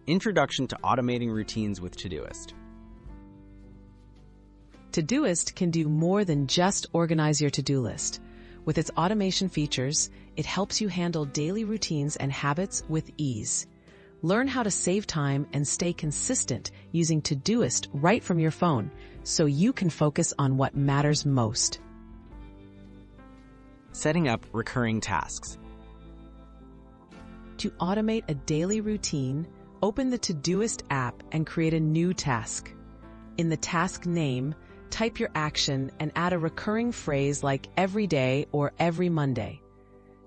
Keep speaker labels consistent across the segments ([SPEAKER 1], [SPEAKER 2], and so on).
[SPEAKER 1] Introduction to Automating Routines with Todoist.
[SPEAKER 2] Todoist can do more than just organize your to-do list. With its automation features, it helps you handle daily routines and habits with ease. Learn how to save time and stay consistent using Todoist right from your phone, so you can focus on what matters most.
[SPEAKER 1] Setting up recurring tasks.
[SPEAKER 2] To automate a daily routine, open the Todoist app and create a new task. In the task name, type your action and add a recurring phrase like every day or every Monday.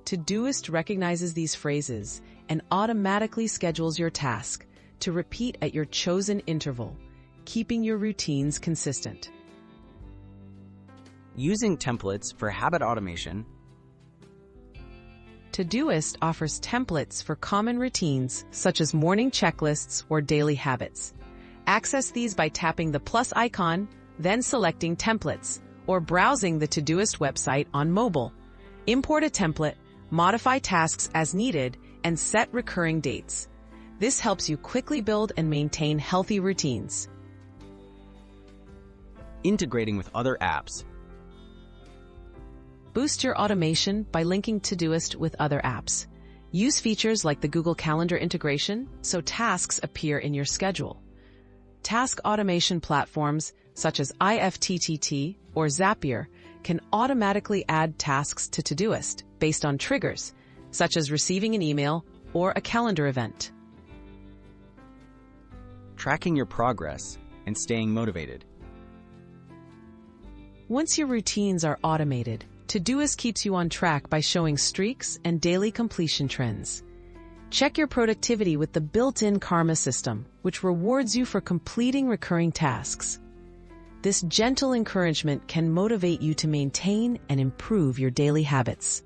[SPEAKER 2] Todoist recognizes these phrases and automatically schedules your task to repeat at your chosen interval, keeping your routines consistent.
[SPEAKER 1] Using templates for habit automation.
[SPEAKER 2] Todoist offers templates for common routines such as morning checklists or daily habits. Access these by tapping the plus icon, then selecting Templates, or browsing the Todoist website on mobile. Import a template, modify tasks as needed, and set recurring dates. This helps you quickly build and maintain healthy routines.
[SPEAKER 1] Integrating with other apps.
[SPEAKER 2] Boost your automation by linking Todoist with other apps. Use features like the Google Calendar integration so tasks appear in your schedule. Task automation platforms such as IFTTT or Zapier can automatically add tasks to Todoist based on triggers, such as receiving an email or a calendar event.
[SPEAKER 1] Tracking your progress and staying motivated.
[SPEAKER 2] Once your routines are automated, Todoist keeps you on track by showing streaks and daily completion trends. Check your productivity with the built-in Karma system, which rewards you for completing recurring tasks. This gentle encouragement can motivate you to maintain and improve your daily habits.